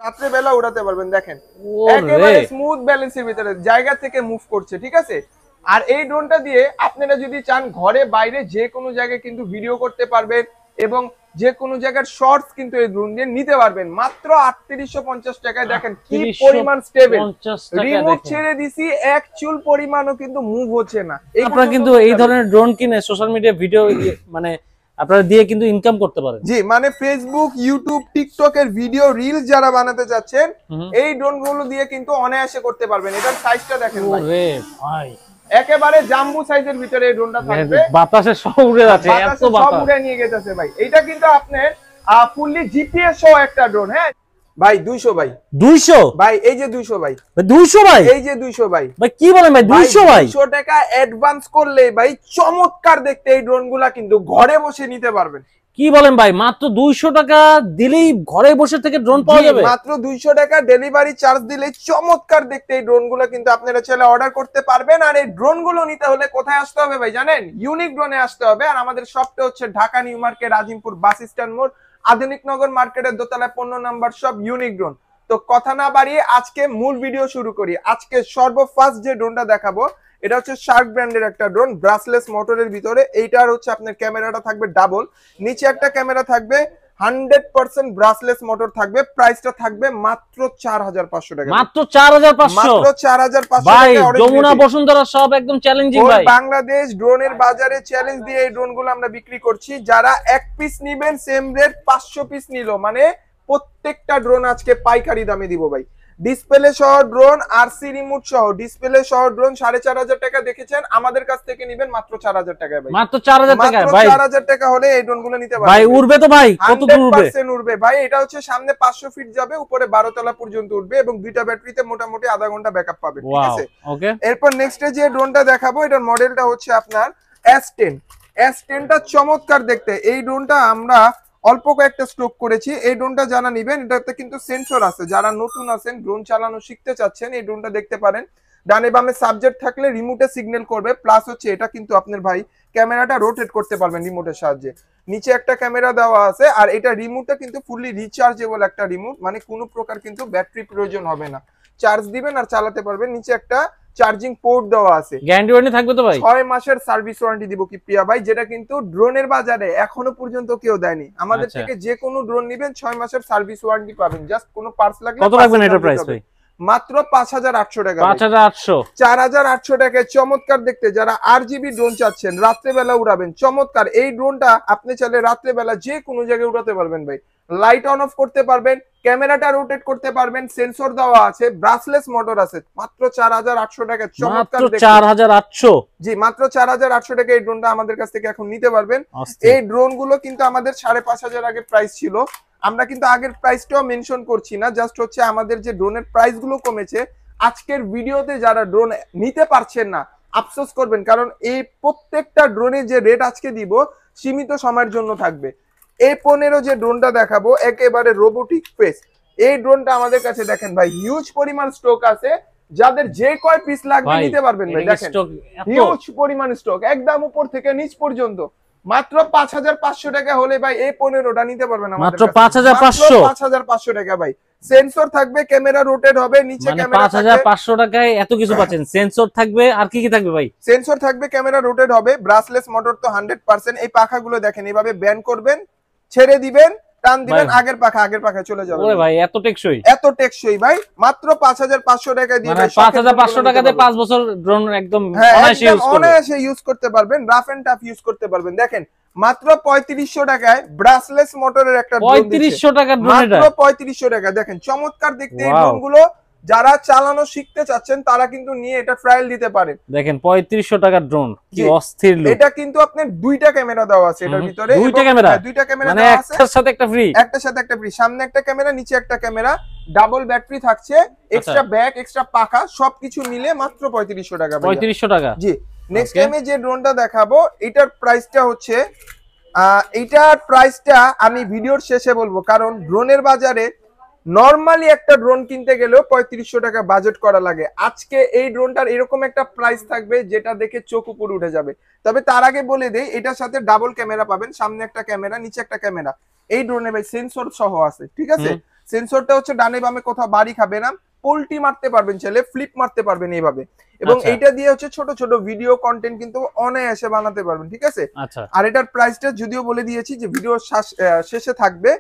রাত্রে বেলা উড়াতে পারবেন। দেখেন একেবারে স্মুথ ব্যালেন্সের ভিতরে জায়গা থেকে মুভ করছে, ঠিক আছে। আর এই ড্রোনটা দিয়ে আপনারা যদি চান ঘরে বাইরে যে কোনো জায়গায় কিন্তু ভিডিও করতে পারবেন এবং যে কোনো জায়গার শর্টস কিন্তু এই ড্রোন দিয়ে নিতে পারবেন মাত্র 3850 টাকায়। দেখেন কি পরিমাণ স্টেবল, রিমোট ছেড়ে দিছি এক চুল পরিমাণও কিন্তু মুভ হচ্ছে না। আপনারা কিন্তু এই ধরনের ড্রোন কিনে সোশ্যাল মিডিয়া ভিডিও মানে আপনারা দিয়ে কিন্তু ইনকাম করতে পারেন। জি, মানে ফেসবুক, ইউটিউব, টিকটক এর ভিডিও রিলস যারা বানাতে যাচ্ছেন এই ড্রোন গুলো দিয়ে কিন্তু অনায়াসে করতে পারবেন। এটার সাইজটা দেখেন ভাই, একেবারে জাম্বু সাইজের ভিতরে এই ড্রোনটা থাকবে। বাতাসে সব উড়ে যাচ্ছে, এত বাতাস সব উড়ে নিয়ে গেছে ভাই। এটা কিন্তু আপনার ফুললি জিপিএস সহ একটা ড্রোন। হ্যাঁ ভাই 200 ভাই, 200 ভাই, এই যে 200 ভাই, 200 ভাই, এই যে 200 ভাই। ভাই কি বলেন ভাই, 200 ভাই, 200 টাকা অ্যাডভান্স করলে ভাই চমৎকার দেখতে এই ড্রোনগুলা কিন্তু ঘরে বসে নিতে পারবেন। কি বলেন ভাই, মাত্র 200 টাকা দিলেই ঘরে বসে থেকে ড্রোন পাওয়া যাবে। মাত্র 200 টাকা ডেলিভারি চার্জ দিলেই চমৎকার দেখতে এই ড্রোনগুলো কিন্তু আপনারা চাইলে অর্ডার করতে পারবেন। আর এই ড্রোনগুলো নিতে হলে কোথায় আসতে হবে ভাই জানেন? ইউনিক ড্রোনে আসতে হবে। আর আমাদের শপটা হচ্ছে Dhaka new market, Azimpur bus stand মোড়, আধুনিক নগর মার্কেটের দোতলায় 15 নাম্বার শপ, ইউনিক ড্রোন। তো কথা না বাড়িয়ে আজকে মূল ভিডিও শুরু করি। আজকে সর্বফার্স্ট যে ড্রোনটা দেখাবো এটা হচ্ছে শার্ক ব্র্যান্ডের একটা ড্রোন, ব্রাসলেস মোটরের ভিতরে। এইটার হচ্ছে আপনার ক্যামেরাটা থাকবে ডাবল, নিচে একটা ক্যামেরা থাকবে, 100% ব্রাসলেস মোটর থাকবে। প্রাইসটা থাকবে মাত্র 4500 টাকা। মাত্র 4500, মাত্র 4500 ভাই। যমুনা বসুন্ধরা সব একদম চ্যালেঞ্জিং ভাই। বাংলাদেশ ড্রোনের বাজারে চ্যালেঞ্জ দিয়ে এই ড্রোনগুলো আমরা বিক্রি করছি। যারা এক পিস নেবেন সেম রেট, 500 পিস নিল মানে প্রত্যেকটা ড্রোন আজকে পাইকারি দামে দিব ভাই। ডিসপ্লে সহ ড্রোন, আরসি রিমোট সহ ডিসপ্লে সহ ড্রোন 4500 টাকা দেখেছেন, আমাদের কাছ থেকে নেবেন মাত্র 4000 টাকায় ভাই। মাত্র 4000 টাকা ভাই, 4000 টাকা হলে এই ড্রোনগুলো নিতে পারবেন ভাই। উড়বে তো ভাই, কত দূর উড়বে? 100% উড়বে ভাই। এটা হচ্ছে সামনে 500 ফিট যাবে, উপরে 12 তলা পর্যন্ত উঠবে এবং দুইটা ব্যাটারিতে মোটামুটি আধা ঘন্টা ব্যাকআপ পাবে, ঠিক আছে। ওকে, এরপর নেক্সট যে ড্রোনটা দেখাবো এটার মডেলটা হচ্ছে আপনার S10। S10টা চমৎকার দেখতে। এই ড্রোনটা আমরা অল্প কয়েকটা স্টক করেছি। এই ড্রোনটা যারা নেবেন এটাতে কিন্তু সেন্সর আছে। যারা নতুন আছেন, ড্রোন চালানো শিখতে চাচ্ছেন, এই ড্রোনটা দেখতে পারেন। ডানে বামে সাবজেক্ট থাকলে রিমোটে সিগন্যাল করবে। প্লাস হচ্ছে এটা কিন্তু আপনার ভাই ক্যামেরাটা রোটেট করতে পারবেন রিমোটের সাহায্যে। নিচে একটা ক্যামেরা দেওয়া আছে। আর এটা রিমোটটা কিন্তু ফুললি রিচার্জেবল একটা রিমোট, মানে কোনো প্রকার কিন্তু ব্যাটারি প্রয়োজন হবে না। চার্জ দিবেন আর চালাতে পারবেন। নিচে একটা চার্জিং পোর্ট দেওয়া আছে। গ্যারান্টি ওয়ারেন্টি থাকবে তো ভাই? 6 মাসের সার্ভিস ওয়ারেন্টি দিব কি প্রিয়া ভাই, যেটা কিন্তু ড্রোনের বাজারে এখনো পর্যন্ত কেউ দেয়নি। আমাদের থেকে যে কোনো ড্রোন নেবেন 6 মাসের সার্ভিস ওয়ারেন্টি পাবেন। জাস্ট কোনো পার্টস লাগলে কত রাখবেন এটার প্রাইস ভাই? মাত্র 5800 টাকা। 5800, 4800 টাকায় চমৎকার দেখতে। যারা RGB ড্রোন চাচ্ছেন, রাত্রে বেলা উড়াবেন, চমৎকার এই ড্রোনটা আপনি চাইলে রাত্রে বেলা যে কোনো জায়গায় উড়াতে পারবেন ভাই। লাইট অন অফ করতে পারবেন, ক্যামেরাটা রোটেট করতে পারবেন, সেন্সর দেওয়া আছে, ব্রাসলেস মোটর আছে। মাত্র 4800 টাকা চমৎকার দেখতে। 4800, জি মাত্র 4800 টাকা এই ড্রোনটা আমাদের কাছ থেকে এখন নিতে পারবেন। এই ড্রোন গুলো কিন্তু আমাদের 5500 আগে প্রাইস ছিল। আমরা কিন্তু আগের প্রাইসটাও মেনশন করছি না, জাস্ট হচ্ছে আমাদের যে ড্রোনের প্রাইস গুলো কমেছে। আজকের ভিডিওতে যারা ড্রোন নিতে পারছেন না আফসোস করবেন, কারণ এই প্রত্যেকটা ড্রোনের যে রেট আজকে দিব সীমিত সময়ের জন্য থাকবে। A15 যে ড্রোনটা দেখাবো একেবারে রোবোটিক ফেস। এই ড্রোনটা আমাদের কাছে দেখেন ভাই হিউজ পরিমাণ স্টক আছে। যাদের যে কয় পিস লাগবে নিতে পারবেন ভাই। দেখেন হিউজ পরিমাণ স্টক, একদম উপর থেকে নিচ পর্যন্ত। মাত্র 5500 টাকা হলে ভাই A15টা নিতে পারবেন আমাদের মাত্র 5500 টাকা ভাই। সেন্সর থাকবে, ক্যামেরা রোটেট হবে, নিচে ক্যামেরা থাকবে। 5500 টাকায় এত কিছু পাচ্ছেন। সেন্সর থাকবে, আর কি কি থাকবে ভাই? সেন্সর থাকবে, ক্যামেরা রোটেট হবে, ব্রাসলেস মোটর তো 100%। এই পাখাগুলো দেখেন, এইভাবে ব্যান্ড করবেন, ছেড়ে দিবেন, টান দিবেন, আগের পাখা চলে যাবে। ওরে ভাই এত টেকসই, এত টেকসই ভাই। মাত্র 5500 টাকা দিয়ে মানে 5500 টাকাতে 5 বছর ড্রোন একদম অনায়াসে ইউজ করতে পারবেন, রাফ এন্ড টাফ ইউজ করতে পারবেন। দেখেন মাত্র 3500 টাকায় ব্রাসলেস মোটরের একটা ড্রোন। 3500 টাকা ড্রোন, এটা মাত্র 3500 টাকা। দেখেন চমৎকার দেখতে এই ড্রোনগুলো। যারা চালানো শিখতে চাচ্ছেন তারা কিন্তু নিয়ে এটা ট্রায়াল দিতে পারেন। দেখেন 3500 টাকার ড্রোন, কি অস্থির লুক। এটা কিন্তু আপনার দুইটা ক্যামেরা দেওয়া আছে এটার ভিতরে। দুইটা ক্যামেরা মানে দেওয়া আছে, একটার সাথে একটা ফ্রি। একটার সাথে একটা ফ্রি। সামনে একটা ক্যামেরা, নিচে একটা ক্যামেরা, ডাবল ব্যাটারি থাকছে, এক্সট্রা ব্যাক, এক্সট্রা পাখা, সবকিছু মিলে মাত্র 3500 টাকা। 3500 টাকা। জি নেক্সট টাইমে যে ড্রোনটা দেখাবো এটার প্রাইসটা হচ্ছে এটার প্রাইসটা আমি ভিডিওর শেষে বলবো, কারণ ড্রোনের বাজারে নরমালি একটা ড্রোন কিনতে গেলেও 3500 টাকা বাজেট করা লাগে। আজকে এই ড্রোনটার এরকম একটা প্রাইস থাকবে যেটা দেখে চোখ উপরে উঠে যাবে। তবে তার আগে বলে দেই এটার সাথে ডাবল ক্যামেরা পাবেন, সামনে একটা ক্যামেরা, নিচে একটা ক্যামেরা। এই ড্রোনে ভাই সেন্সর সহ আছে, ঠিক আছে। সেন্সরটা হচ্ছে ডানে বামে কোথাও বাড়ি খাবে না, পোল্টি মারতে পারবেন, চাইলে ফ্লিপ মারতে পারবেন এইভাবে। এবং এইটা দিয়ে হচ্ছে ছোট ছোট ভিডিও কন্টেন্ট কিন্তু অনায়াসে বানাতে পারবেন, ঠিক আছে। আর এটার প্রাইসটা যদিও বলে দিয়েছি যে ভিডিও শেষে থাকবে,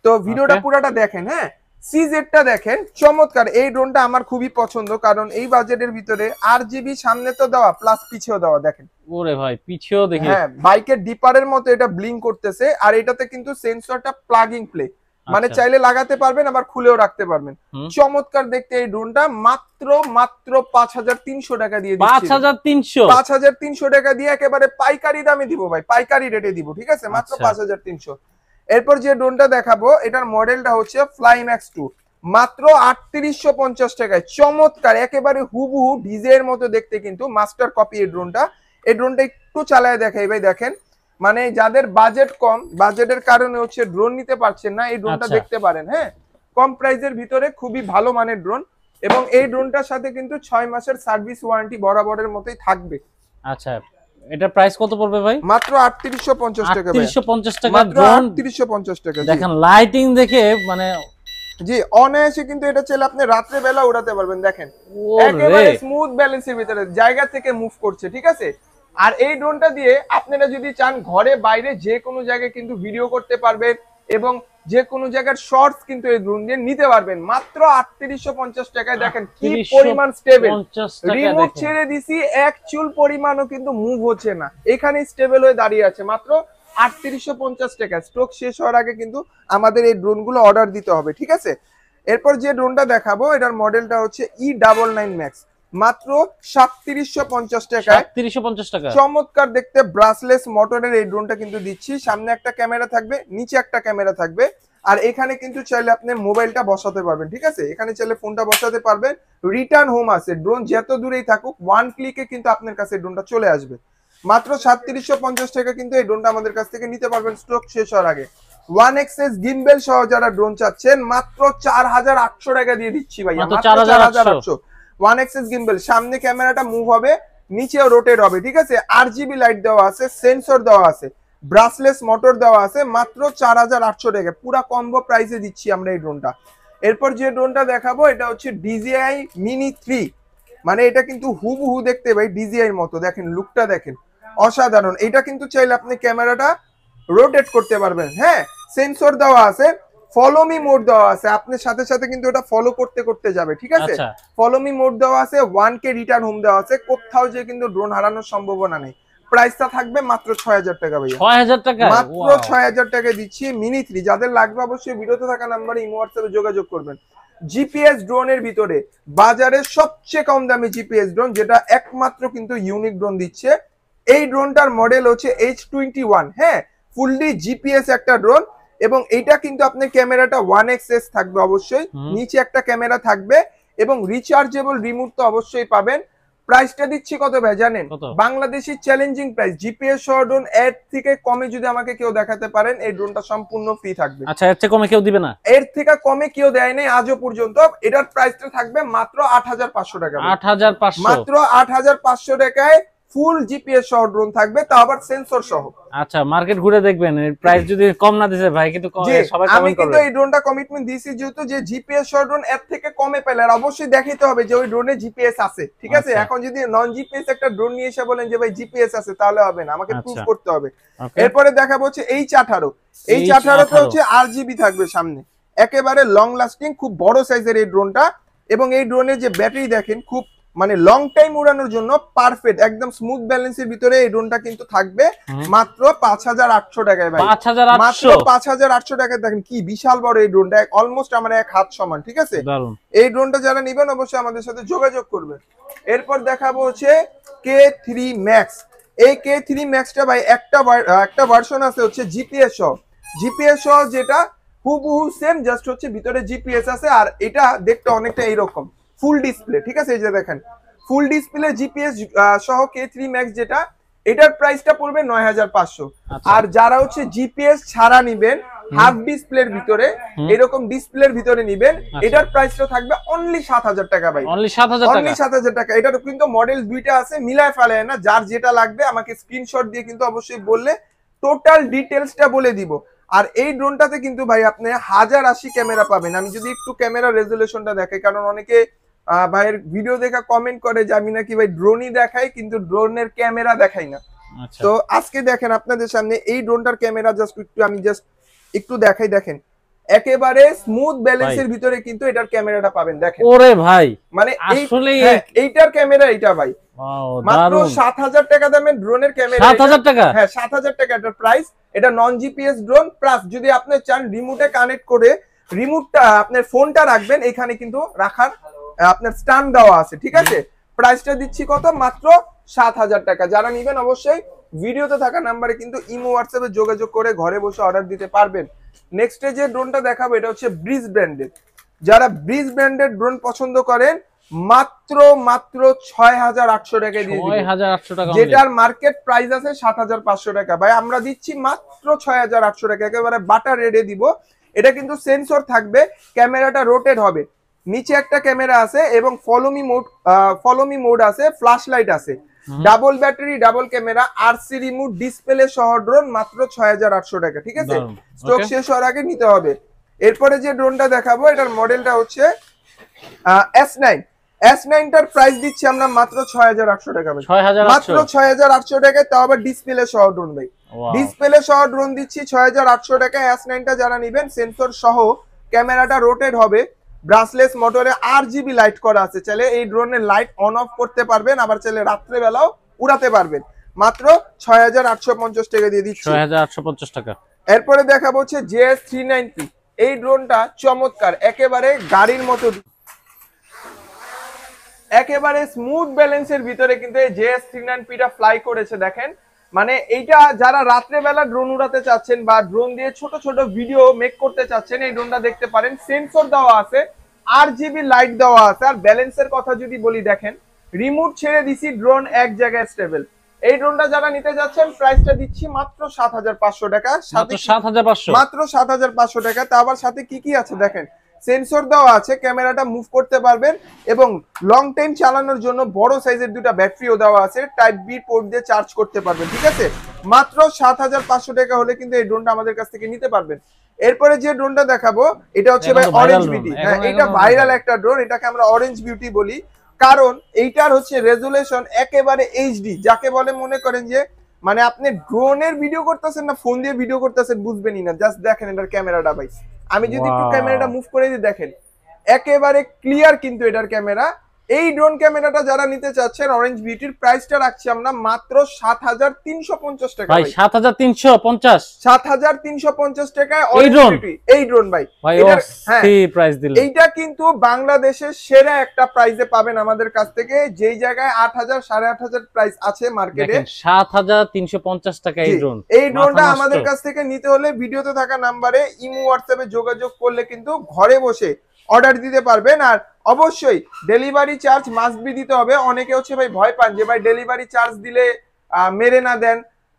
তো ভিডিওটা পুরোটা দেখেন। হ্যাঁ, সিজেডটা দেখেন, চমৎকার এই ড্রোনটা আমার খুবই পছন্দ, কারণ এই বাজেটের ভিতরে আরজিবি সামনে তো দেওয়া প্লাস পিছেও দেওয়া, দেখেন ওরে ভাই পিছেও দেখি, হ্যাঁ বাইকের ডিপারের মতো এটা ব্লিঙ্ক করতেছে। আর এটাতে কিন্তু সেন্সরটা প্লাগিং প্লে, মানে চাইলে লাগাতে পারবেন আবার খুলেও রাখতে পারবেন। চমৎকার দেখতে এই ড্রোনটা মাত্র 5300 টাকা দিয়ে দিচ্ছি। 5300 টাকা দিয়ে একেবারে পাইকারি দামে দিব ভাই, পাইকারি রেটে দিব, ঠিক আছে, মাত্র 5300। এরপর যে ড্রোনটা দেখাবো এটার মডেলটা হচ্ছে ফ্লাইম্যাক্স 2, মাত্র 3850 টাকায়। চমৎকার একেবারে হুবহু ডিজে এর মতো দেখতে, কিন্তু মাস্টার কপি এই ড্রোনটা। এই ড্রোনটা একটু চালায় দেখাই ভাই, দেখেন মানে যাদের বাজেট কম, বাজেটের কারণে হচ্ছে ড্রোন নিতে পারছেন না, এই ড্রোনটা দেখতে পারেন। হ্যাঁ, কম প্রাইসের ভিতরে খুবই ভালো মানের ড্রোন, এবং এই ড্রোনটার সাথে কিন্তু 6 মাসের সার্ভিস ওয়ারেন্টি বরাবরের মতোই থাকবে। আচ্ছা, এটা প্রাইস কত পড়বে ভাই? মাত্র 3850 টাকা ভাই, 3850 টাকা ড্রোন, 3850 টাকা। দেখেন লাইটিং দেখে মানে জি অনায়াসে কিন্তু এটা চাইলে আপনি রাত্রে বেলা উড়াতে পারবেন। দেখেন একেবারে স্মুথ ব্যালেন্সের ভিতরে জায়গা থেকে মুভ করছে, ঠিক আছে। আর এই ড্রোনটা দিয়ে আপনারা যদি চান ঘরে বাইরে যে কোনো জায়গায় কিন্তু ভিডিও করতে পারবেন, এবং যে কোনো জায়গার শর্টস কিন্তু এই ড্রোন দিয়ে নিতে পারবেন মাত্র 3850 টাকায়। দেখেন কি পরিমাণ স্টেবল, রিমোট ছেড়ে দিছি এক চুল পরিমাণও কিন্তু মুভ হচ্ছে না, এখানে স্টেবল হয়ে দাঁড়িয়ে আছে মাত্র 3850 টাকা। স্টক শেষ হওয়ার আগে কিন্তু আমাদের এই ড্রোনগুলো অর্ডার দিতে হবে, ঠিক আছে। এরপর যে ড্রোনটা দেখাবো এটার মডেলটা হচ্ছে E99 Max, মাত্র 3750 টাকা। 3750 টাকা, চমৎকার দেখতে ব্রাসলেস মোটরের এই ড্রোনটা কিন্তু দিচ্ছি। সামনে একটা ক্যামেরা থাকবে, নিচে একটা ক্যামেরা থাকবে, আর এখানে কিন্তু চাইলে আপনি মোবাইলটা বসাতে পারবেন, ঠিক আছে। এখানে চাইলে ফোনটা বসাতে পারবেন, রিটার্ন হোম আছে, ড্রোন যত দূরেই থাকুক ওয়ান ক্লিকে কিন্তু আপনার কাছে ড্রোনটা চলে আসবে। মাত্র 3750 টাকা কিন্তু এই ড্রোনটা আমাদের কাছ থেকে নিতে পারবেন স্টক শেষ হওয়ার আগে। 1XS গিম্বেল সহ যারা ড্রোন চাচ্ছেন মাত্র 4800 টাকা দিয়ে দিচ্ছি ভাই, মাত্র 4800। 1XS গিম্বেল, সামনে ক্যামেরাটা মুভ হবে, নিচেও রোটেট হবে, ঠিক আছে। আরজিবি লাইট দেওয়া আছে, সেন্সর দেওয়া আছে, ব্রাসলেস মোটর দেওয়া আছে, মাত্র 4800 টাকা। পুরো কম্বো প্রাইসে দিচ্ছি আমরা এই ড্রোনটা। এরপর যে ড্রোনটা দেখাবো এটা হচ্ছে DJI Mini 3, মানে এটা কিন্তু হুবহু দেখতে ভাই DJI এর মতো, দেখেন লুকটা দেখেন অসাধারণ। এটা কিন্তু চাইলে আপনি ক্যামেরাটা রোটেট করতে পারবেন। হ্যাঁ, সেন্সর দেওয়া আছে, ফলো মি মোড দেওয়া আছে, আপনার সাথে সাথে কিন্তু এটা ফলো করতে করতে যাবে, ঠিক আছে। ফলো মি মোড দেওয়া আছে, 1K রিটার্ন হোম দেওয়া আছে, কোথাও যে কিন্তু ড্রোন হারানোর সম্ভাবনা নেই। প্রাইসটা থাকবে মাত্র 6000 টাকা ভাইয়া, 6000 টাকা, মাত্র 6000 টাকা দিচ্ছি মিনি 3। যাদের লাগবে অবশ্যই ভিডিওতে থাকা নাম্বারে ইমো হোয়াটসঅ্যাপে যোগাযোগ করবেন। জিপিএস ড্রোনের ভিতরে বাজারে সবচেয়ে কম দামি জিপিএস ড্রোন, যেটা একমাত্র কিন্তু ইউনিক ড্রোন দিচ্ছে। এই ড্রোনটার মডেল হচ্ছে H21। হ্যাঁ, ফুললি জিপিএস একটা ড্রোন, এবং এইটা কিন্তু আপনার ক্যামেরাটা 1XS থাকবে অবশ্যই, নিচে একটা ক্যামেরা থাকবে, এবং রিচার্জেবল রিমোট তো অবশ্যই পাবেন। প্রাইসটা দিচ্ছি কত ভাই জানেন? বাংলাদেশি চ্যালেঞ্জিং প্রাইস, জিপিএস সহ ড্রোন এর থেকে কমে যদি আমাকে কেউ দেখাতে পারেন এই ড্রোনটা সম্পূর্ণ ফ্রি থাকবে। আচ্ছা, এর থেকে কমে কেউ দিবে না? এর থেকে কমে কেউ দেয় নাই আজও পর্যন্ত। এটার প্রাইসটা থাকবে মাত্র 8500 টাকা, 8500, মাত্র 8500 টাকায় ফুল জিপিএস সহ ড্রোন থাকবে, তা আবার সেন্সর সহ। আচ্ছা, মার্কেট ঘুরে দেখবেন, এর প্রাইস যদি কম না দিছে ভাই কিন্তু সবাই কমেন্ট করবে। আমি কিন্তু এই ড্রোনটা কমিটমেন্ট দিয়েছি যেহেতু যে জিপিএস সহ ড্রোন এর থেকে কমে পেলে, আর অবশ্যই দেখাইতে হবে যে ওই ড্রোনে জিপিএস আছে, ঠিক আছে। এখন যদি নন জিপিএস একটা ড্রোন নিয়ে এসে বলেন যে ভাই জিপিএস আছে, তাহলে হবে না, আমাকে প্রুফ করতে হবে। এরপরে দেখাবো হচ্ছে H18। H18 হচ্ছে আরজিবি থাকবে সামনে, একেবারে লং লাস্টিং, খুব বড় সাইজের এই ড্রোনটা। এবং এই ড্রোনের যে ব্যাটারি দেখেন, খুব মানে লং টাইম উড়ানোর জন্য পারফেক্ট, একদম স্মুথ ব্যালেন্সের ভিতরে এই ড্রোনটা কিন্তু থাকবে মাত্র 5800 টাকায় ভাই, মাত্র 5800 টাকায়। দেখেন কি বিশাল বড় এই ড্রোনটা, অলমোস্ট আমার এক হাত সমান, ঠিক আছে। এই ড্রোনটা যারা নেবেন অবশ্যই আমাদের সাথে যোগাযোগ করবেন। এরপর দেখাবো হচ্ছে K3 Max। এই K3 Maxটা ভাই একটা ভার্সন আছে হচ্ছে জিপিএস সহ, যেটা হুবহু সেম, জাস্ট হচ্ছে ভিতরে জিপিএস আছে, আর এটা দেখতে অনেকটা এইরকম ফুল ডিসপ্লে, ঠিক আছে। এই যে দেখেন ফুল ডিসপ্লে জিপিএস সহ K3 Max যেটা, এটার প্রাইসটা পড়বে 9500। আর যারা হচ্ছে জিপিএস ছাড়া নিবেন, হাফ ডিসপ্লের ভিতরে, এরকম ডিসপ্লের ভিতরে নিবেন, এটার প্রাইসটা থাকবে অনলি 7000 টাকা ভাই, অনলি 7000 টাকা। এটার কিন্তু মডেল দুইটা আছে, মিলায় ফেলায় না, যার যেটা লাগবে আমাকে স্ক্রিনশট দিয়ে কিন্তু অবশ্যই বললে টোটাল ডিটেইলসটা বলে দিব। আর এই ড্রোনটাতে কিন্তু ভাই আপনি 1080 ক্যামেরা পাবেন। আমি যদি একটু ক্যামেরা রেজুলেশনটা দেখাই, কারণ অনেকে ভাইয়ের ভিডিও দেখা কমেন্ট করে যে আমি নাকি ভাই ড্রোনই দেখাই কিন্তু ড্রোনের ক্যামেরা দেখাই না। তো আজকে দেখেন আপনাদের সামনে এই ড্রোনটার ক্যামেরা আমি একটু দেখাই। দেখেন একেবারে স্মুথ ব্যালেন্সের ভিতরে কিন্তু এটার ক্যামেরাটা পাবেন। দেখেন ওরে ভাই, মানে আসলে এইটার ক্যামেরা এইটা ভাই মাত্র 7000 টাকা দামের ড্রোনের ক্যামেরা। 7000 টাকা? হ্যাঁ 7000 টাকা এটার প্রাইস। এটা নন জিপিএস ড্রোন, প্লাস যদি আপনি চান রিমোটে কানেক্ট করে রিমোটটা আপনার ফোনটা রাখবেন, এখানে কিন্তু রাখার আপনার স্ট্যান্ড দেওয়া আছে, ঠিক আছে। প্রাইসটা দিচ্ছি কত? মাত্র 7000 টাকা। যারা নেবেন অবশ্যই ভিডিওতে থাকা নাম্বারে কিন্তু ইমো হোয়াটসঅ্যাপে যোগাযোগ করে ঘরে বসে অর্ডার দিতে পারবেন। নেক্সটে যে ড্রোনটা দেখাবো এটা হচ্ছে ব্রিজ ব্র্যান্ডের। যারা ব্রিজ ব্র্যান্ডের ড্রোন পছন্দ করেন মাত্র 6800 টাকা দিয়ে দিবেন। 6800 টাকা, যেটার মার্কেট প্রাইস আছে 7500 টাকা। ভাই আমরা দিচ্ছি মাত্র 6800 টাকা, একেবারে বাটার রেটে দিব। এটা কিন্তু সেন্সর থাকবে, ক্যামেরাটা রোটেট হবে, নিচে একটা ক্যামেরা আছে এবং ফলো মি মোড আছে, ফ্ল্যাশ লাইট আছে, double battery, double camera, RC remote, display সহ ড্রোন মাত্র 6800 টাকা, ঠিক আছে। স্টক শেষ হওয়ার আগে নিতে হবে। এরপরে যে ড্রোনটা দেখাবো এটার মডেলটা হচ্ছে S9। S9টার প্রাইস দিচ্ছি আমরা মাত্র 6800 টাকা ভাই, মাত্র 6800 টাকায়, তাও আবার ডিসপ্লে সহ ড্রোন ভাই। ডিসপ্লে সহ ড্রোন দিচ্ছি 6800 টাকায়। S9টা যারা নেবেন সেন্সর সহ, ক্যামেরাটা রোটেট হবে, ব্রাসলেস মোটরে RGB লাইট করা আছে, চাইলে এই ড্রোনের লাইট অন অফ করতে পারবেন, আবার চাইলে রাত্রে বেলাও উড়াতে পারবেন। মাত্র 6850 টাকা দিয়ে দিচ্ছি, 6850 টাকা। এরপরে দেখাবো হচ্ছে JS390। এই ড্রোনটা চমৎকার, একেবারে গাড়ির মতো, একেবারে স্মুথ ব্যালেন্সের ভিতরে কিন্তু এই JS390টা ফ্লাই করেছে। দেখেন মানে এইটা যারা রাত্রে বেলা ড্রোন উড়াতে চাচ্ছেন বা ড্রোন দিয়ে ছোট ছোট ভিডিও মেক করতে চাচ্ছেন, এই ড্রোনটা দেখতে পারেন। সেন্সর দেওয়া আছে, RGB লাইট দেওয়া আছে। আর ব্যালেন্সের কথা যদি বলি, দেখেন রিমোট ছেড়ে দিছি, ড্রোন এক জায়গায় স্টেবল। এই ড্রোনটা যারা নিতে যাচ্ছেন প্রাইসটা দিচ্ছি মাত্র 7500 টাকা, মাত্র 7500 টাকা। তা আবার সাথে কি কি আছে দেখেন, সেন্সর দেওয়া আছে, ক্যামেরাটা মুভ করতে পারবেন এবং লং টাইম চালানোর জন্য বড় সাইজের দুটো ব্যাটারিও দেওয়া আছে, টাইপ বি পোর্ট দিয়ে চার্জ করতে পারবেন, ঠিক আছে। মাত্র 7500 টাকা হলে কিন্তু এই ড্রোনটা আমাদের কাছ থেকে নিতে পারবেন। এরপরে যে ড্রোনটা দেখাবো এটা হচ্ছে ভাই অরেঞ্জ বিউটি। হ্যাঁ এটা ভাইরাল একটা ড্রোন, এটাকে আমরা অরেঞ্জ বিউটি বলি, কারণ এইটার হচ্ছে রেজুলেশন একেবারে এইচডি, যাকে বলে মনে করেন যে মানে আপনি ড্রোনের ভিডিও করতেছেন না ফোন দিয়ে ভিডিও করতেছেন বুঝবেনই না। জাস্ট দেখেন এটার ক্যামেরাটা ভাই, আমি যদি একটু ক্যামেরাটা মুভ করে দিই, দেখেন একেবারে ক্লিয়ার কিন্তু এটার ক্যামেরা। এই ড্রোন ক্যামেরাটা যারা নিতে চাচ্ছেন অরেঞ্জ বিউটির, প্রাইসটা রাখছি আমরা মাত্র 7350 টাকা ভাই। 7350 টাকায় এই ড্রোন ভাই। এইটা কিন্তু বাংলাদেশের সেরা একটা প্রাইসে পাবেন আমাদের কাছ থেকে, যেই জায়গায় 8000 8500 প্রাইস আছে মার্কেটে, 7350 টাকা এই ড্রোন। এই ড্রোনটা আমাদের কাছ থেকে নিতে হলে ভিডিওতে থাকা নাম্বারে ইমো হোয়াটসঅ্যাপে যোগাযোগ করলে কিন্তু ঘরে বসে অর্ডার দিতে পারবেন। আর অবশ্যই ডেলিভারি চার্জ মাস্ট বি দিতে হবে। অনেকে হচ্ছে ভাই ভয় পান যে ভাই ডেলিভারি চার্জ দিলে মেরে না দেন।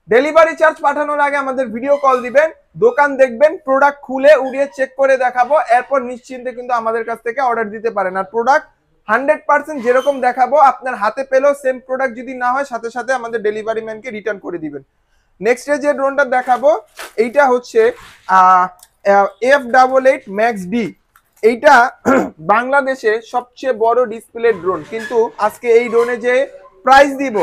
ডেলিভারি চার্জ পাঠানোর আগে আমাদের ভিডিও কল দিবেন, দোকান দেখবেন, প্রোডাক্ট খুলে উড়িয়ে চেক করে দেখাবো, এরপর নিশ্চিন্তে কিন্তু আমাদের কাছ থেকে অর্ডার দিতে পারেন। আর প্রোডাক্ট 100% যেরকম দেখাবো আপনার হাতে পেলেও সেম প্রোডাক্ট যদি না হয় সাথে সাথে আমাদের ডেলিভারি ম্যানকে রিটার্ন করে দিবেন। নেক্সট যে ড্রোনটা দেখাবো এইটা হচ্ছে F88 Max D। এইটা বাংলাদেশে সবচেয়ে বড় ডিসপ্লে ড্রোন, কিন্তু আজকে এই ড্রোনে যে প্রাইস দিব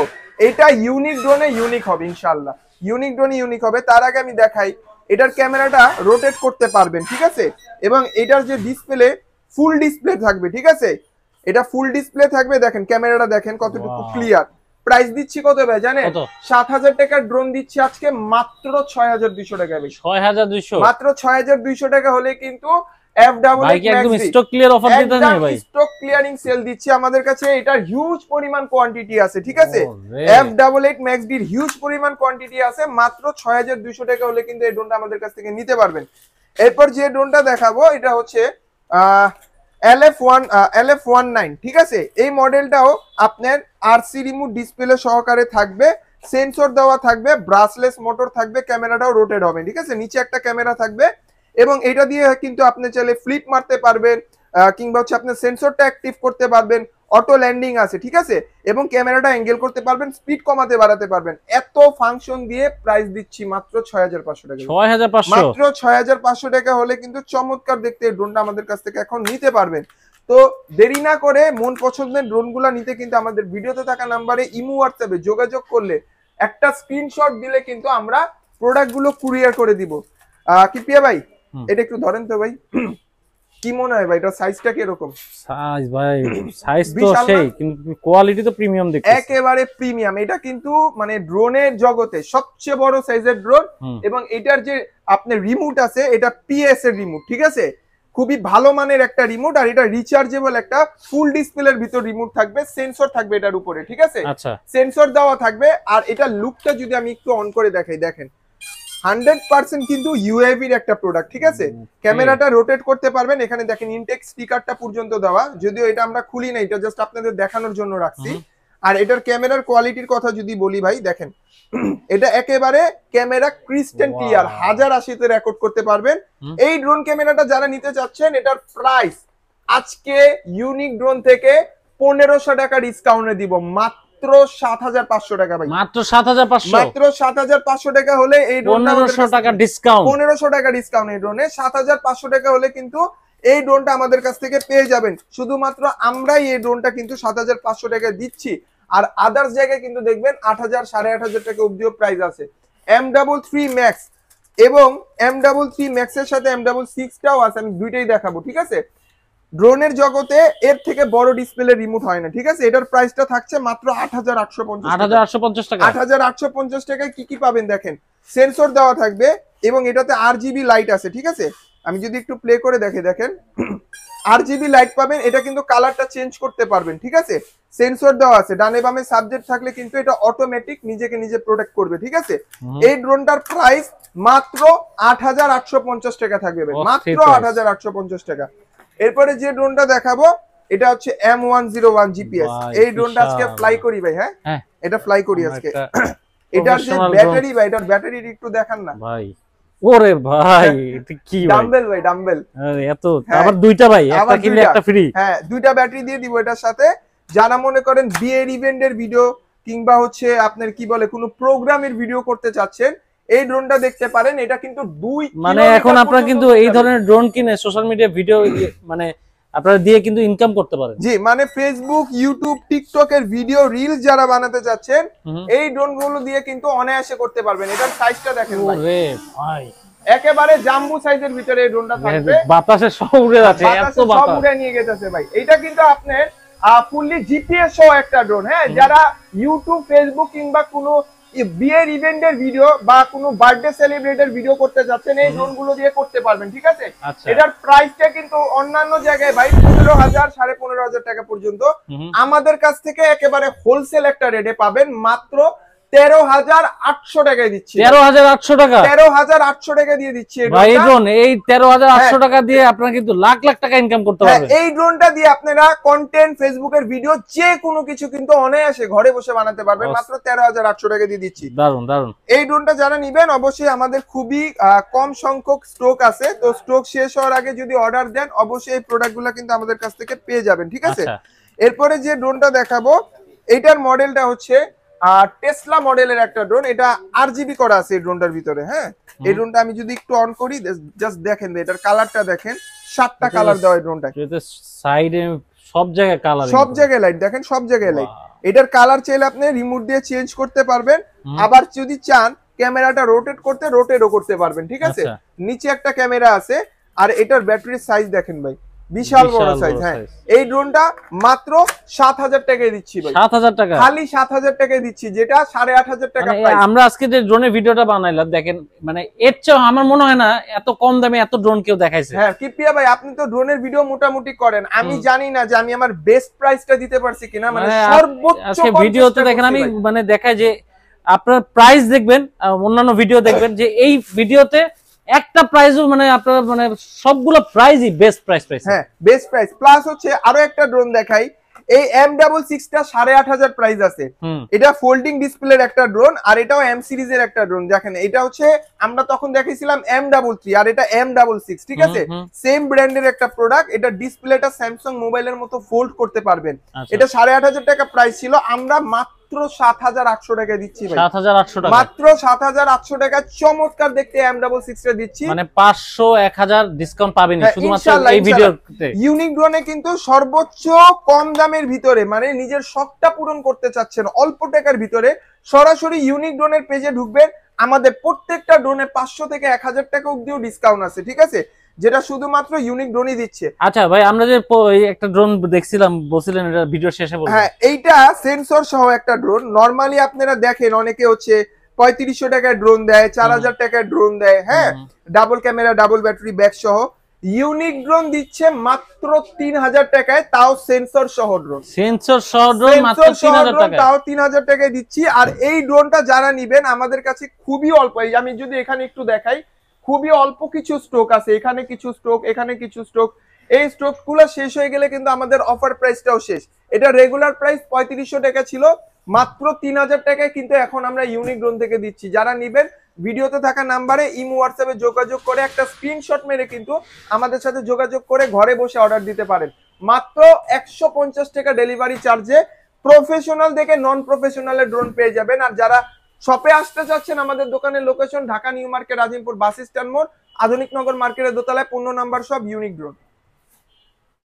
এটা ইউনিক ড্রোনে ইউনিক হবে ইনশাআল্লাহ, ইউনিক ড্রোনে ইউনিক হবে। তার আগে আমি দেখাই এটার ক্যামেরাটা রোটেট করতে পারবেন, ঠিক আছে, এবং এটার যে ডিসপ্লে ফুল ডিসপ্লে থাকবে, ঠিক আছে, এটা ফুল ডিসপ্লে থাকবে। দেখেন ক্যামেরাটা দেখেন কতটুকু ক্লিয়ার। প্রাইস দিচ্ছি কত ভাই জানেন? 7000 টাকার ড্রোন দিচ্ছি আজকে মাত্র 6200 টাকা ভাই। 6200, মাত্র 6200 টাকা হলে কিন্তু একদম স্টক ক্লিয়ার অফার দিতে না ভাই, স্টক ক্লিয়ারিং সেল দিচ্ছি। আমাদের কাছে এটার হিউজ পরিমাণ কোয়ান্টিটি আছে, ঠিক আছে। F88 Max D এর হিউজ পরিমাণ কোয়ান্টিটি আছে, মাত্র 6200 টাকা হলে কিন্তু এই ড্রোনটা আমাদের কাছ থেকে নিতে পারবেন। এরপর যে ড্রোনটা দেখাবো এটা হচ্ছে LF19, ঠিক আছে। এই মডেলটাও আপনার RC রিমোট ডিসপ্লে সহকারে থাকবে, সেন্সর দেওয়া থাকবে, ব্রাসলেস মোটর থাকবে, ক্যামেরাটাও রোটেট হবে, ঠিক আছে। নিচে একটা ক্যামেরা থাকবে এবং এটা দিয়ে কিন্তু আপনি চাইলে ফ্লিপ মারতে পারবেন, কিংবা হচ্ছে আপনি সেন্সরটা অ্যাক্টিভ করতে পারবেন, অটো ল্যান্ডিং আছে, ঠিক আছে, এবং ক্যামেরাটা অ্যাঙ্গেল করতে পারবেন, স্পিড কমাতে বাড়াতে পারবেন। এত ফাংশন দিয়ে প্রাইস দিচ্ছি মাত্র 6500 টাকা। 6500 মাত্র 6500 টাকা হলে কিন্তু চমৎকার দেখতে এই ড্রোনটা আমাদের কাছ থেকে এখন নিতে পারবেন। তো দেরি না করে মন পছন্দের ড্রোনগুলো নিতে কিন্তু আমাদের ভিডিওতে থাকা নাম্বারে ইমো হোয়াটসঅ্যাপে যোগাযোগ করলে একটা স্ক্রিনশট দিলে কিন্তু আমরা প্রোডাক্টগুলো কুরিয়ার করে দিব। কিপিয়া ভাই এটা একটু ধরেন তো ভাই, কি মনে হয় ভাই এটা সাইজটা কি রকম? সাইজ ভাই সাইজ তো সেই, কিন্তু কোয়ালিটি তো প্রিমিয়াম দেখতেছি, একেবারে প্রিমিয়াম। এটা কিন্তু মানে ড্রোনের জগতে সবচেয়ে বড় সাইজের ড্রোন, এবং এটার যে আপনার রিমোট আছে এটা পিএস এর রিমোট, ঠিক আছে, খুবই ভালো মানের একটা রিমোট। আর এটা রিচার্জেবল একটা ফুল ডিসপ্লের ভিতর রিমোট থাকবে, সেন্সর থাকবে এটার উপরে, ঠিক আছে, আচ্ছা সেন্সর দেওয়া থাকবে। আর এটা লুকটা যদি আমি একটু অন করে দেখাই, দেখেন 100% কিন্তু ইউএভির একটা প্রোডাক্ট, ঠিক আছে। ক্যামেরাটা রোটেট করতে পারবেন, এখানে দেখেন ইনটেক স্টিকারটা পর্যন্ত দেওয়া, যদিও এটা আমরা খুলি না, এটা জাস্ট আপনাদের দেখানোর জন্য রাখছি। আর এটার ক্যামেরার কোয়ালিটির কথা যদি বলি ভাই, দেখেন এটা একেবারে ক্যামেরা ক্রিস্টাল ক্লিয়ার, 1080 রেকর্ড করতে পারবেন। এই ড্রোন ক্যামেরাটা যারা নিতে চাচ্ছেন, এটার প্রাইস আজকে ইউনিক ড্রোন থেকে 1500 টাকা ডিসকাউন্টে দিব, মাত্র 7500 টাকা ভাই, মাত্র 7500, মাত্র 7500 টাকা হলে এই ড্রোনটা 1500 টাকা ডিসকাউন্ট, 1500 টাকা ডিসকাউন্ট এই ড্রোনে। 7500 টাকা হলে কিন্তু এই ড্রোনটা আমাদের কাছ থেকে পেয়ে যাবেন। শুধুমাত্র আমরাই এই ড্রোনটা কিন্তু 7500 টাকা দিচ্ছি। আর আদার্স জায়গায় কিন্তু দেখবেন 8000 8500 টাকা অবধিও প্রাইস আছে। M33 Max এবং M33 Max এর সাথে M66 টাও আছে, আমি দুইটাই দেখাবো, ঠিক আছে। ড্রোনের জগতে এর থেকে বড় ডিসপ্লে রিমোট হয় না, ঠিক আছে। এটার প্রাইসটা থাকছে মাত্র 8850 টাকা। 8850 টাকায় কি কি পাবেন দেখেন, সেন্সর দেওয়া থাকবে এবং এটাতে RGB লাইট আছে, ঠিক আছে। আমি যদি একটু প্লে করে দেখেন RGB লাইট পাবেন, এটা কিন্তু কালারটা চেঞ্জ করতে পারবেন, ঠিক আছে। সেন্সর দেওয়া আছে, ডানে বামে সাবজেক্ট থাকলে কিন্তু এটা অটোমেটিক নিজেকে নিজে প্রোটেক্ট করবে, ঠিক আছে। এই ড্রোনটার প্রাইস মাত্র 8850 টাকা থাকবে, মাত্র 8850 টাকা। এরপরে যে ড্রোনটা দেখাবো এটা হচ্ছে M101 GPS। এই ড্রোনটা আজকে ফ্লাই করি ভাই, হ্যাঁ এটা ফ্লাই করি আজকে। এটার যে ব্যাটারি ভাই, এটার ব্যাটারি একটু দেখান না ভাই। ওরে ভাই এটা কি ভাই, ডাম্বেল ভাই, ডাম্বেল। আরে এত, আবার দুইটা ভাই, একটা কিনলে একটা ফ্রি। হ্যাঁ দুইটা ব্যাটারি দিয়ে দিব এটার সাথে। যারা মনে করেন বিয়ের ইভেন্টের ভিডিও কিংবা হচ্ছে আপনার কি বলে কোনো প্রোগ্রামের ভিডিও করতে চাচ্ছেন, এই ড্রোনটা দেখতে পারেন। এটা কিন্তু 2 মানে এখন আপনারা কিন্তু এই ধরনের ড্রোন কিনে সোশ্যাল মিডিয়া ভিডিও মানে আপনারা দিয়ে কিন্তু ইনকাম করতে পারেন। জি, মানে ফেসবুক, ইউটিউব, টিকটক এর ভিডিও রিলস যারা বানাতে যাচ্ছেন, এই ড্রোন গুলো দিয়ে কিন্তু অনায়াসে করতে পারবেন। এটার সাইজটা দেখেন ভাই, ওরে ভাই একেবারে জাম্বু সাইজের ভিতরে এই ড্রোনটা থাকবে। বাতাসে সব উড়ে যাচ্ছে, এত বাতাস সব উড়ে নিয়ে গেছে ভাই। এটা কিন্তু আপনার ফুললি জিপিএস সহ একটা ড্রোন। হ্যাঁ, যারা ইউটিউব, ফেসবুক কিংবা কোনো বিয়ের ইভেন্টের ভিডিও বা কোনো বার্থডে সেলিব্রেটের ভিডিও করতে যাচ্ছেন, এই ড্রোন গুলো দিয়ে করতে পারবেন, ঠিক আছে। এটার প্রাইসটা কিন্তু অন্যান্য জায়গায় ভাই 15000 15500 টাকা পর্যন্ত, আমাদের কাছ থেকে একেবারে হোলসেল একটা রেটে পাবেন মাত্র 13800 টাকায় দিচ্ছি। 13800 টাকা, 13800 টাকা দিয়ে দিচ্ছি ভাই। এই ড্রোন এই 13800 টাকা দিয়ে আপনারা কিন্তু লাখ লাখ টাকা ইনকাম করতে পারবেন। এই ড্রোনটা দিয়ে আপনারা কন্টেন্ট, ফেসবুকের ভিডিও, যে কোনো কিছু কিন্তু অনায়াসে ঘরে বসে বানাতে পারবেন, মাত্র 13800 টাকা দিয়ে দিচ্ছি। দারুন দারুন। এই ড্রোনটা যারা নেবেন অবশ্যই আমাদের খুবই কম সংখ্যক স্টক আছে, তো স্টক শেষ হওয়ার আগে যদি অর্ডার দেন অবশ্যই এই প্রোডাক্টগুলো কিন্তু আমাদের কাছ থেকে পেয়ে যাবেন, ঠিক আছে। এরপরে যে ড্রোনটা দেখাবো, এটার মডেলটা হচ্ছে টেসলা মডেলের একটা ড্রোন। এটা RGB করা আছে এই ড্রোনটার ভিতরে। হ্যাঁ, এই ড্রোনটা আমি যদি একটু অন করি, জাস্ট দেখেন এটার কালারটা দেখেন, 7টা কালার দেওয়া এই ড্রোনটা। সাইডে সব জায়গায় কালার, সব জায়গায় লাইট দেখেন, সব জায়গায় লাইট। এটার কালার চাইলে আপনি রিমোট দিয়ে চেঞ্জ করতে পারবেন, আবার যদি চান ক্যামেরাটা রোটেট করতে রোটেটও করতে পারবেন, ঠিক আছে। নিচে একটা ক্যামেরা আছে। আর এটার ব্যাটারির সাইজ দেখেন ভাই, বিশাল বড় সাইজ। হ্যাঁ, এই ড্রোনটা মাত্র 7000 টাকায় দিচ্ছি ভাই। 7000 টাকা, খালি 7000 টাকায় দিচ্ছি, যেটা 8500 টাকা প্রাইস। আমরা আজকে যে ড্রোনের ভিডিওটা বানাইলাম দেখেন, মানে এর চেয়ে আমার মনে হয় না এত কম দামে এত ড্রোন কেউ দেখাইছে। হ্যাঁ কিপিয়া ভাই, আপনি তো ড্রোনের ভিডিও মোটামুটি করেন, আমি জানি না যে আমি আমার বেস্ট প্রাইসটা দিতে পারছি কিনা। মানে সর্বোচ্চ আজকে ভিডিওতে দেখেন আমি মানে দেখাই যে আপনার প্রাইস দেখবেন, অন্যান্য ভিডিও দেখবেন যে এই ভিডিওতে একটা প্রাইসও মানে আপনারা মানে সবগুলো প্রাইসই বেস্ট প্রাইস পাইছেন। হ্যাঁ, বেস্ট প্রাইস প্লাস হচ্ছে আরো একটা ড্রোন দেখাই। এই M66 টা 8500 প্রাইস আছে। এটা ফোল্ডিং ডিসপ্লের একটা ড্রোন, আর এটাও এম সিরিজের একটা ড্রোন। দেখেন এটা হচ্ছে আমরা তখন দেখাইছিলাম M33, আর এটা M66, ঠিক আছে? সেম ব্র্যান্ডের একটা প্রোডাক্ট। এটা ডিসপ্লেটা স্যামসাং মোবাইলের মতো ফোল্ড করতে পারবেন। এটা 8500 টাকা প্রাইস ছিল, আমরা মাত্র 7800 টাকা দিচ্ছি ভাই। 7800 টাকা, মাত্র 7800 টাকা চমৎকার দেখতে M66 টা দিচ্ছি। মানে 500 1000 ডিসকাউন্ট পাবেন শুধুমাত্র এই ভিডিওতে। ইউনিক ড্রোনে কিন্তু সর্বোচ্চ কম দামের ভিতরে, মানে নিজের শখটা পূরণ করতে চাচ্ছেন অল্প টাকার ভিতরে, সরাসরি ইউনিক ড্রোনের পেজে ঢুকবেন। আমাদের প্রত্যেকটা ড্রোনে 500 থেকে 1000 টাকা অবধিও ডিসকাউন্ট আছে, ঠিক আছে? যেটা শুধুমাত্র ইউনিক ড্রোনই দিচ্ছে। আচ্ছা ভাই, আমরা যে একটা ড্রোন দেখছিলাম, বলছিলেন এটা ভিডিও শেষে বলবো। হ্যাঁ, এইটা সেন্সর সহ একটা ড্রোন। নরমালি আপনারা দেখেন অনেকে হচ্ছে 3500 টাকায় ড্রোন দেয়, 4000 টাকায় ড্রোন দেয়, হ্যাঁ, double camera double battery back সহ। ইউনিক ড্রোন দিচ্ছে মাত্র 3000 টাকায়, তাও সেন্সর সহ ড্রোন। সেন্সর সহ ড্রোন মাত্র 3000 টাকায়, তাও 3000 টাকায় দিচ্ছি। আর এই ড্রোনটা যারা নিবেন, আমাদের কাছে খুবই অল্প, এই আমি যদি এখানে একটু দেখাই, খুবই অল্প কিছু স্টক আছে, এখানে কিছু স্টক, এখানে কিছু স্টক। এই স্টক গুলো শেষ হয়ে গেলে কিন্তু আমাদের অফার প্রাইসটাও শেষ। এটা রেগুলার প্রাইস 3500 টাকা ছিল, মাত্র 3000 টাকায় কিন্তু এখন আমরা ইউনিক ড্রোন থেকে দিচ্ছি। যারা নিবেন ভিডিওতে থাকা নাম্বারে ইমো হোয়াটসঅ্যাপে যোগাযোগ করে একটা স্ক্রিনশট মেরে কিন্তু আমাদের সাথে যোগাযোগ করে ঘরে বসে অর্ডার দিতে পারেন। মাত্র 150 টাকা ডেলিভারি চার্জে প্রফেশনাল দেখে নন প্রফেশনালের ড্রোন পেয়ে যাবেন। আর যারা শপে আসতে চাচ্ছেন, আমাদের দোকানের location Dhaka new market, Azimpur bus stand মোড়, আধুনিক নগর মার্কেটের দোতলায় 15 নাম্বার শপ ইউনিক ড্রোন।